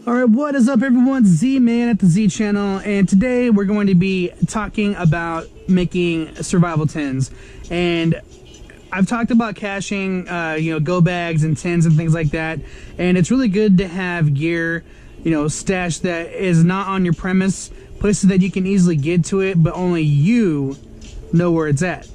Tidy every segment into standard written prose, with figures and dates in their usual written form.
Alright, what is up everyone? Z-Man at the Z channel, and today we're going to be talking about making survival tins. And I've talked about caching, go bags and tins and things like that, and it's really good to have gear, stashed that is not on your premise, places that you can easily get to it, but only you know where it's at.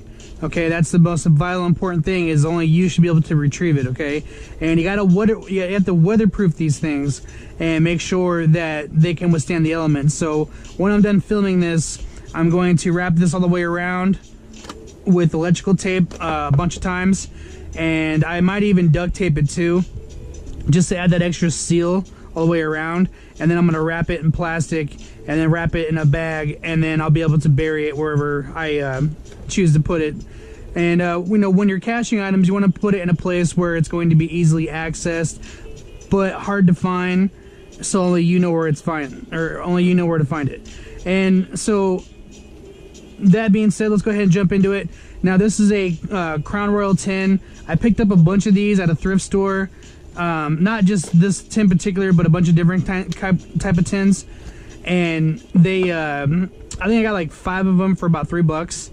Okay, that's the most vital important thing, is only you should be able to retrieve it, okay? And you have to weatherproof these things and make sure that they can withstand the elements. So when I'm done filming this, I'm going to wrap this all the way around with electrical tape a bunch of times, and I might even duct tape it too, just to add that extra seal all the way around. And then I'm gonna wrap it in plastic and then wrap it in a bag, and then I'll be able to bury it wherever I choose to put it. And when you're caching items, you want to put it in a place where it's going to be easily accessed but hard to find, so only you know where it's only you know where to find it. And so that being said, let's go ahead and jump into it. Now this is a Crown Royal tin. I picked up a bunch of these at a thrift store, not just this tin particular, but a bunch of different type of tins. And they I think I got like 5 of them for about $3,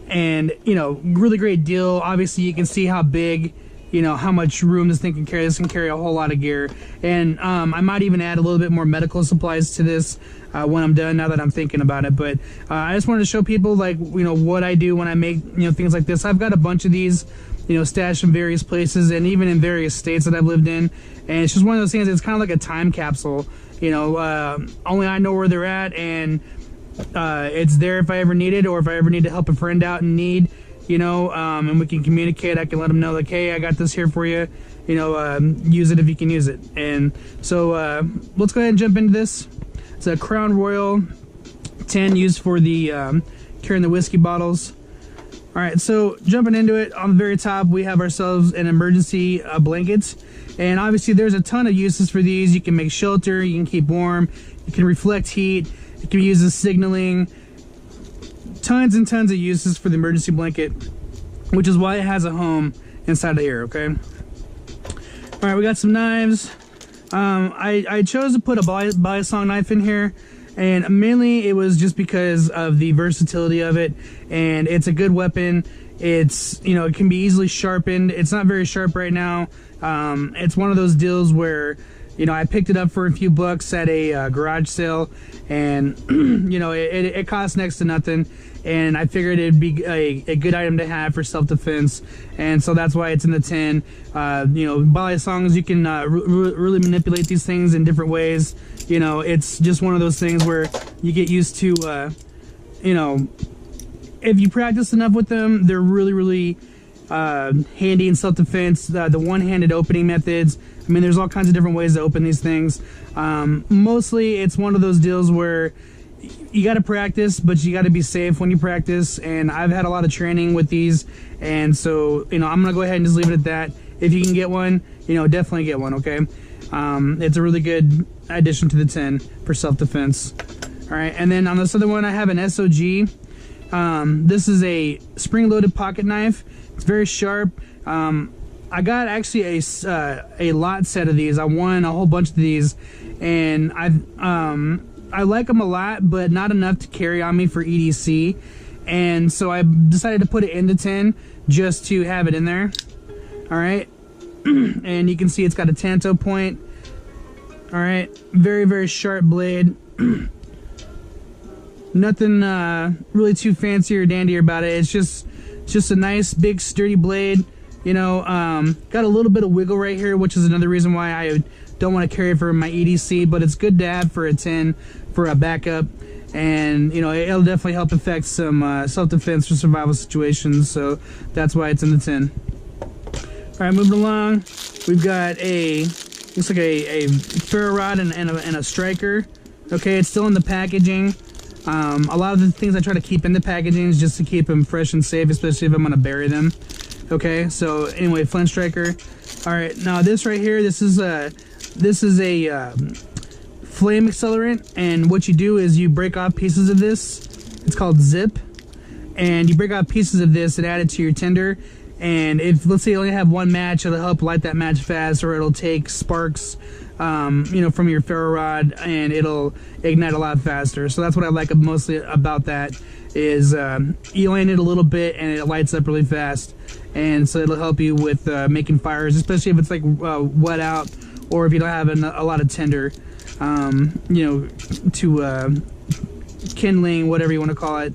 and really great deal. Obviously you can see how big, how much room this thing can carry. This can carry a whole lot of gear, and I might even add a little bit more medical supplies to this when I'm done, now that I'm thinking about it. But I just wanted to show people what I do when I make things like this. I've got a bunch of these stashed in various places and even in various states that I've lived in, and it's just one of those things. It's kind of like a time capsule. Only I know where they're at, and it's there if I ever need it, or if I ever need to help a friend out in need, and we can communicate. I can let them know, like, hey, I got this here for you, use it if you can use it. And so let's go ahead and jump into this. It's a Crown Royal tin used for the carrying the whiskey bottles. Alright, so jumping into it, on the very top we have ourselves an emergency blanket. And obviously there's a ton of uses for these. You can make shelter, you can keep warm, you can reflect heat, it can be used as signaling. Tons and tons of uses for the emergency blanket, which is why it has a home inside of here, okay? Alright, we got some knives. I chose to put a Balisong knife in here, and mainly it was just because of the versatility of it, and it's a good weapon. It's, it can be easily sharpened. It's not very sharp right now. It's one of those deals where, I picked it up for a few bucks at a garage sale, and it cost next to nothing, and I figured it'd be a good item to have for self-defense, and so that's why it's in the tin. Balisongs, you can really manipulate these things in different ways. It's just one of those things where you get used to, if you practice enough with them, they're really handy in self-defense. The one-handed opening methods, I mean, there's all kinds of different ways to open these things. Mostly it's one of those deals where you got to practice, but you got to be safe when you practice, and I've had a lot of training with these, and so I'm gonna go ahead and just leave it at that. If you can get one, definitely get one, okay? It's a really good addition to the tin for self-defense. Alright, and then on this other one I have an SOG. This is a spring-loaded pocket knife. It's very sharp. I got actually a lot set of these. I won a whole bunch of these, and I like them a lot, but not enough to carry on me for EDC, and so I decided to put it in the tin just to have it in there. Alright, and you can see it's got a tanto point. Alright, very sharp blade. Nothing really too fancy or dandy about it. It's just a nice big sturdy blade. Got a little bit of wiggle right here, which is another reason why I don't want to carry it for my EDC, but it's good to have for a tin, for a backup, and it'll definitely help affect some self-defense for survival situations, so that's why it's in the tin. Alright, moving along, we've got looks like a ferro rod and a striker. Okay, it's still in the packaging. A lot of the things I try to keep in the packaging is just to keep them fresh and safe, especially if I'm going to bury them. Okay, so anyway, flint striker. Alright, now this right here, this is a flame accelerant, and what you do is you break off pieces of this. It's called zip, and you break off pieces of this and add it to your tinder, and if, let's say, you only have one match, it'll help light that match fast, or it'll take sparks you know, from your ferro rod, and it'll ignite a lot faster. So that's what I like mostly about that, is you land it a little bit and it lights up really fast, and so it'll help you with making fires, especially if it's like wet out, or if you don't have a lot of tinder, you know, to kindling, whatever you want to call it,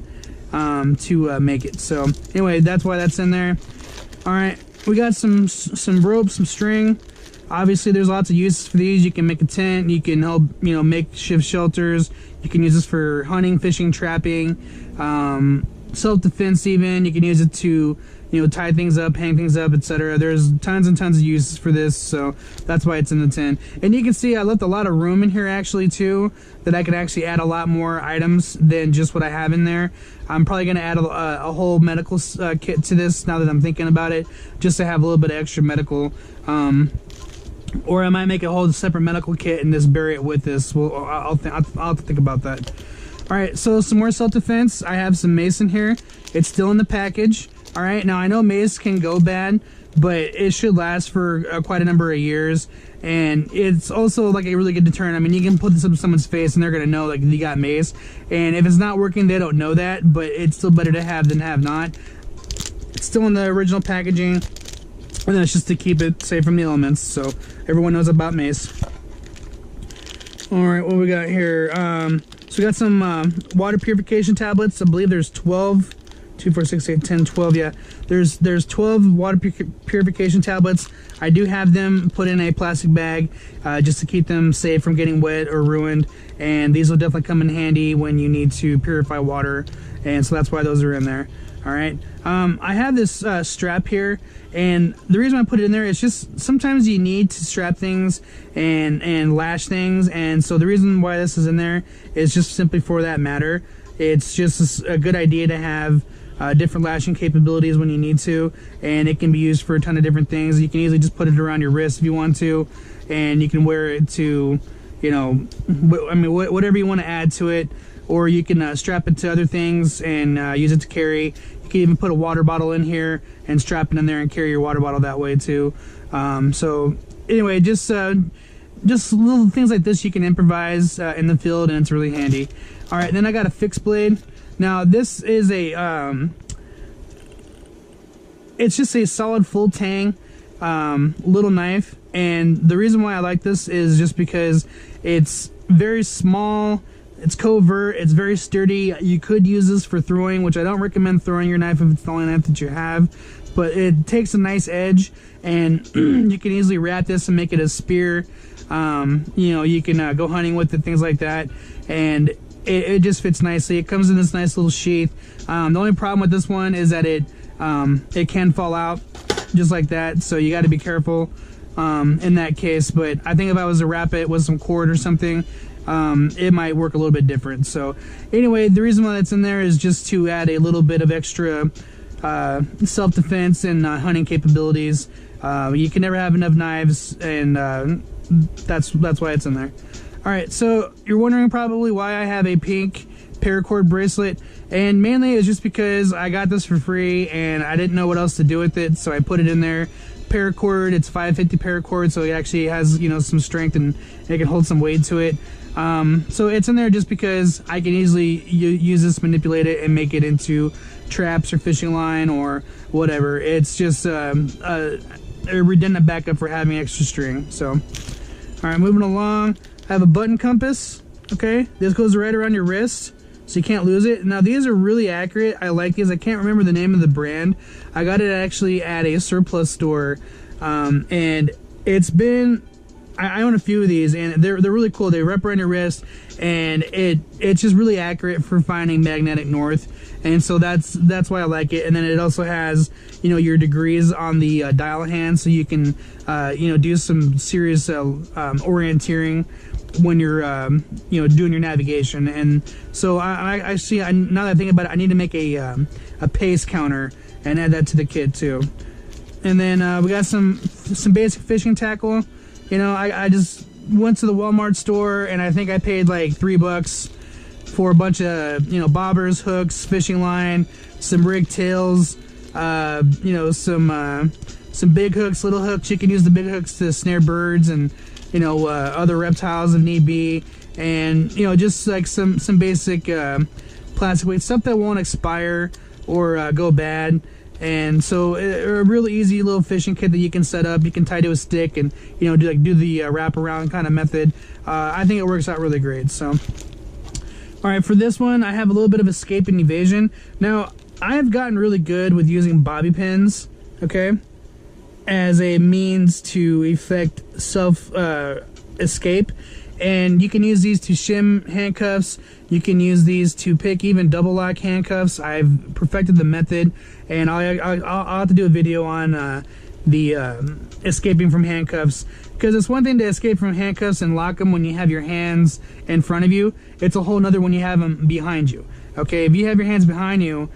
to make it. So anyway, that's why that's in there. All right, we got some rope, some string. Obviously, there's lots of uses for these. You can make a tent. You can help, you know, makeshift shelters. You can use this for hunting, fishing, trapping, self-defense even. You can use it to, you know, tie things up, hang things up, etc. There's tons and tons of uses for this, so that's why it's in the tent. And you can see I left a lot of room in here actually too, that I can actually add a lot more items than just what I have in there. I'm probably going to add a whole medical kit to this now that I'm thinking about it, just to have a little bit of extra medical. Or I might make a whole separate medical kit and just bury it with this. Well, I'll have to think about that. All right, so some more self-defense. I have some mace in here. It's still in the package. All right, now I know mace can go bad, but it should last for quite a number of years. And it's also like a really good deterrent. I mean, you can put this up to someone's face and they're gonna know like you got mace. And if it's not working, they don't know that, but it's still better to have than have not. It's still in the original packaging. And that's just to keep it safe from the elements, so everyone knows about mace. All right, what we got here? So we got some water purification tablets. I believe there's 12, 2, 4, 6, 8, 10, 12. Yeah, there's 12 water purification tablets. I do have them put in a plastic bag just to keep them safe from getting wet or ruined. And these will definitely come in handy when you need to purify water. And so that's why those are in there. All right, I have this strap here, and the reason I put it in there is just sometimes you need to strap things and lash things, and so the reason why this is in there is just simply for that matter. It's just a good idea to have different lashing capabilities when you need to, and it can be used for a ton of different things. You can easily just put it around your wrist if you want to, and you can wear it to, you know, I mean, whatever you want to add to it. Or you can strap it to other things and use it to carry. You can even put a water bottle in here and strap it in there and carry your water bottle that way too. So anyway, just little things like this you can improvise in the field, and it's really handy. All right, then I got a fixed blade. Now this is a it's just a solid full tang little knife, and the reason why I like this is just because it's very small. It's covert, it's very sturdy. You could use this for throwing, which I don't recommend throwing your knife if it's the only knife that you have, but it takes a nice edge, and you can easily wrap this and make it a spear. You know, you can go hunting with it, things like that, and it just fits nicely. It comes in this nice little sheath. The only problem with this one is that it can fall out just like that, so you got to be careful in that case. But I think if I was to wrap it with some cord or something, it might work a little bit different. So anyway, the reason why that's in there is just to add a little bit of extra self-defense and hunting capabilities. You can never have enough knives, and that's why it's in there. All right, so you're wondering probably why I have a pink paracord bracelet, and mainly it's just because I got this for free and I didn't know what else to do with it, so I put it in there. Paracord, it's 550 paracord, so it actually has, you know, some strength and it can hold some weight to it. So it's in there just because I can easily use this, manipulate it, and make it into traps or fishing line or whatever. It's just a redundant backup for having extra string. So, all right, moving along. I have a button compass. Okay, this goes right around your wrist, so you can't lose it. Now these are really accurate. I like these. I can't remember the name of the brand. I got it actually at a surplus store, and it's been, I own a few of these, and they're really cool. They wrap around your wrist, and it's just really accurate for finding magnetic north, and so that's why I like it. And then it also has, you know, your degrees on the dial hand, so you can you know, do some serious orienteering when you're you know, doing your navigation. And so I see, now that I think about it, I need to make a pace counter and add that to the kit too. And then we got some basic fishing tackle. You know, I just went to the Walmart store, and I think I paid like $3 for a bunch of, you know, bobbers, hooks, fishing line, some rig tails, you know, some big hooks, little hooks. You can use the big hooks to snare birds and other reptiles if need be, and just like some basic plastic weight stuff that won't expire or go bad. And so a really easy little fishing kit that you can set up. You can tie to a stick and do the wraparound kind of method. I think it works out really great. So all right, for this one I have a little bit of escape and evasion. Now I have gotten really good with using bobby pins, okay, as a means to effect self escape. And you can use these to shim handcuffs. You can use these to pick even double lock handcuffs. I've perfected the method, and I'll have to do a video on the escaping from handcuffs, because it's one thing to escape from handcuffs and lock them when you have your hands in front of you. It's a whole nother when you have them behind you. Okay, if you have your hands behind you,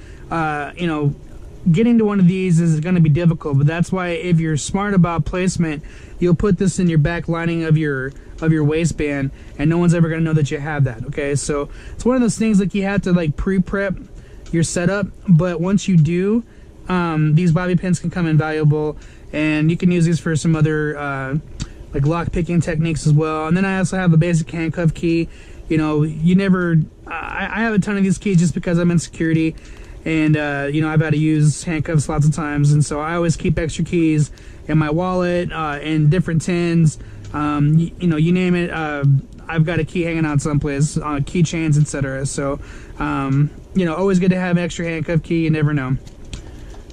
getting to one of these is going to be difficult. But that's why, if you're smart about placement, you'll put this in your back lining of your waistband, and no one's ever going to know that you have that. Okay, so it's one of those things like you have to like pre-prep your setup, but once you do, these bobby pins can come invaluable, and you can use these for some other like lock picking techniques as well. And then I also have a basic handcuff key. I have a ton of these keys just because I'm in security, and I've had to use handcuffs lots of times, and so I always keep extra keys in my wallet, in different tins. You name it, I've got a key hanging out someplace, keychains, etc. So always good to have an extra handcuff key. You never know.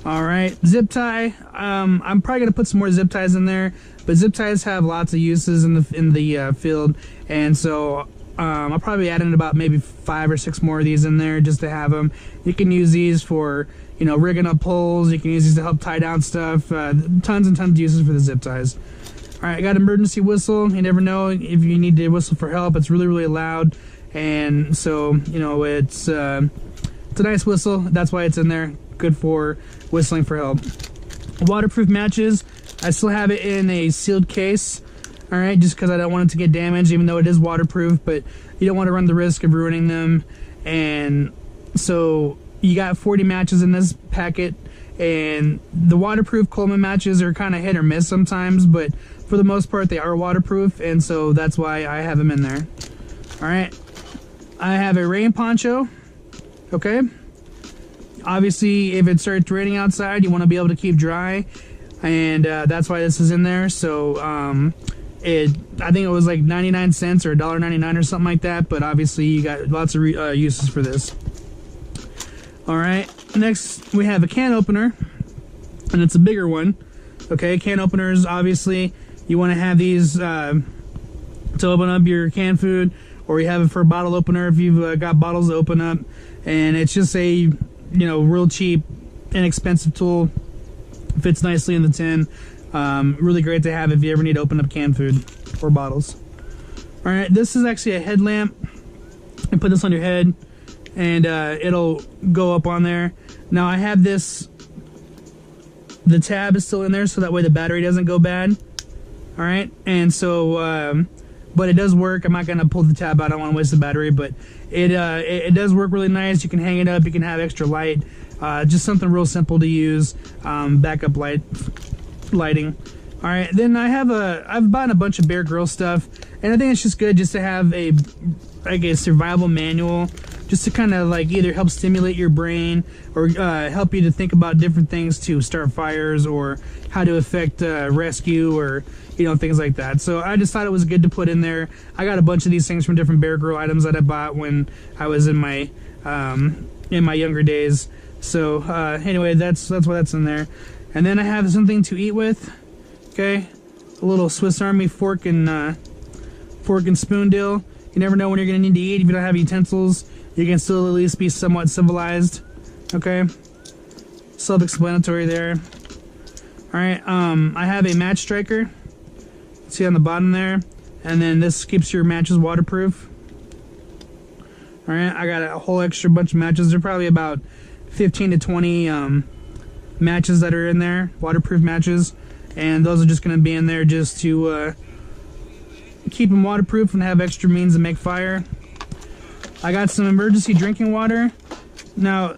All right, zip tie. I'm probably gonna put some more zip ties in there, but zip ties have lots of uses in the field, and so I'll probably add in about maybe 5 or 6 more of these in there just to have them. You can use these for rigging up poles. You can use these to help tie down stuff. Tons and tons of uses for the zip ties. All right, I got an emergency whistle. You never know if you need to whistle for help. It's really, really loud, and so it's a nice whistle. That's why it's in there. Good for whistling for help. Waterproof matches. I still have it in a sealed case. All right, just because I don't want it to get damaged, even though it is waterproof, but you don't want to run the risk of ruining them. And so you got 40 matches in this packet, and the waterproof Coleman matches are kind of hit or miss sometimes, but for the most part they are waterproof, and so that's why I have them in there. All right, I have a rain poncho. Okay, obviously if it starts raining outside, you want to be able to keep dry, and that's why this is in there. So I think it was like 99 cents or $1.99 or something like that, but obviously you got lots of uses for this. All right, next we have a can opener, and it's a bigger one. Okay, can openers, obviously you want to have these to open up your canned food, or you have it for a bottle opener if you've got bottles to open up. And it's just a real cheap, inexpensive tool. Fits nicely in the tin. Really great to have if you ever need to open up canned food or bottles. All right, this is actually a headlamp. You put this on your head, and it'll go up on there. Now I have this, the tab is still in there, so that way the battery doesn't go bad. All right, and so but it does work. I'm not gonna pull the tab out, I don't want to waste the battery, but it does work really nice. You can hang it up, you can have extra light, just something real simple to use, backup lighting. All right, then I've bought a bunch of Bear Grylls stuff, and I think it's just good just to have a survival manual, just to kind of like either help stimulate your brain or help you to think about different things to start fires, or how to effect rescue, or things like that. So I just thought it was good to put in there. I got a bunch of these things from different Bear Grylls items that I bought when I was in my younger days. So anyway, that's why that's in there. And then I have something to eat with. Okay, a little Swiss Army fork and spoon deal. You never know when you're gonna need to eat. If you don't have utensils, you can still at least be somewhat civilized. Okay, self-explanatory there. All right, I have a match striker. See on the bottom there, and then this keeps your matches waterproof. All right, I got a whole extra bunch of matches. They're probably about 15 to 20 matches that are in there, waterproof matches, and those are just going to be in there just to keep them waterproof and have extra means to make fire. I got some emergency drinking water. Now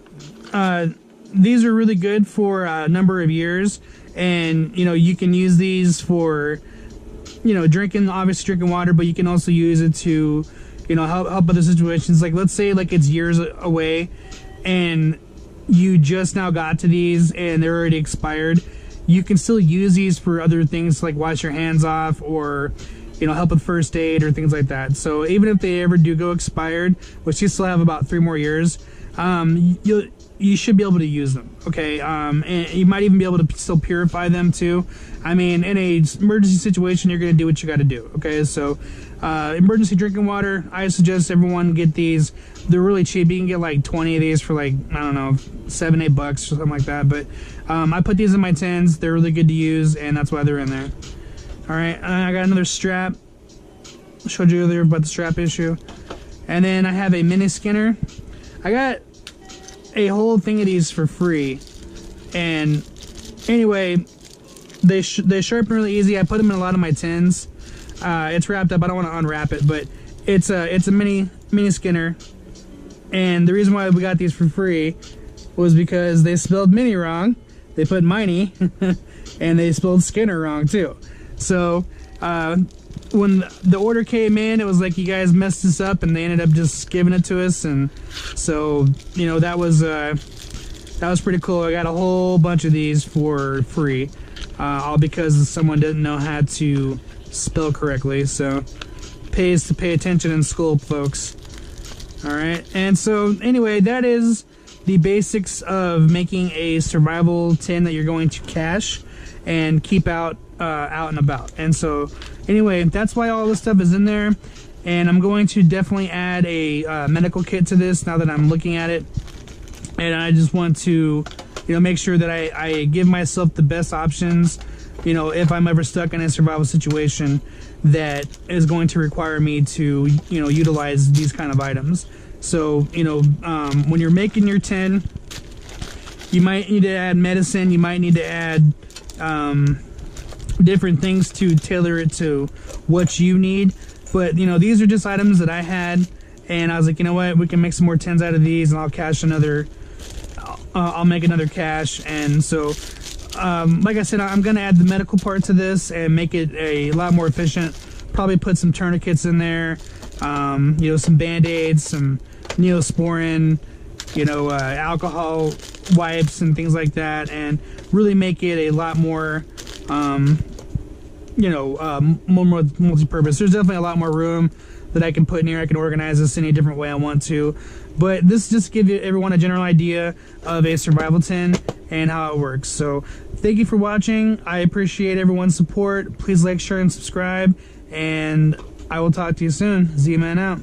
these are really good for a number of years, and you can use these for drinking, obviously drinking water, but you can also use it to, help other situations. Like, let's say like it's years away and you just now got to these and they're already expired. You can still use these for other things, like wash your hands off, or help with first aid or things like that. So even if they ever do go expired, which you still have about 3 more years, you should be able to use them, okay? And you might even be able to still purify them too. I mean, in a emergency situation, you're gonna do what you gotta do, okay? So emergency drinking water, I suggest everyone get these. They're really cheap. You can get like 20 of these for like, I don't know, $7-8 or something like that. But I put these in my tins. They're really good to use, and that's why they're in there. All right, I got another strap. I showed you earlier about the strap issue. And then I have a mini skinner. I got a whole thing of these for free. And anyway, they sharpen really easy. I put them in a lot of my tins. It's wrapped up. I don't want to unwrap it, but it's a mini skinner. And the reason why we got these for free was because they spelled mini wrong. They put miney, and they spelled Skinner wrong too. So when the order came in, it was like, you guys messed this up, and they ended up just giving it to us. And so that was pretty cool. I got a whole bunch of these for free, all because someone didn't know how to spell correctly. So pays to pay attention in school, folks. All right, and so anyway, that is the basics of making a survival tin that you're going to cache and keep out and about. And so anyway, that's why all this stuff is in there. And I'm going to definitely add a medical kit to this now that I'm looking at it. And I just want to make sure that I give myself the best options, if I'm ever stuck in a survival situation that is going to require me to utilize these kind of items. So when you're making your tin, you might need to add medicine, you might need to add different things to tailor it to what you need. But these are just items that I had, and I was like, you know what, we can make some more tins out of these, and I'll cache another. I'll make another cache. And so like I said, I'm gonna add the medical part to this and make it a lot more efficient. Probably put some tourniquets in there, some band-aids, some Neosporin, alcohol wipes and things like that, and really make it a lot more more multi-purpose. There's definitely a lot more room that I can put in here. I can organize this any different way I want to, but this just gives everyone a general idea of a survival tin and how it works. So thank you for watching. I appreciate everyone's support. Please like, share, and subscribe, and I will talk to you soon. Z-Man out.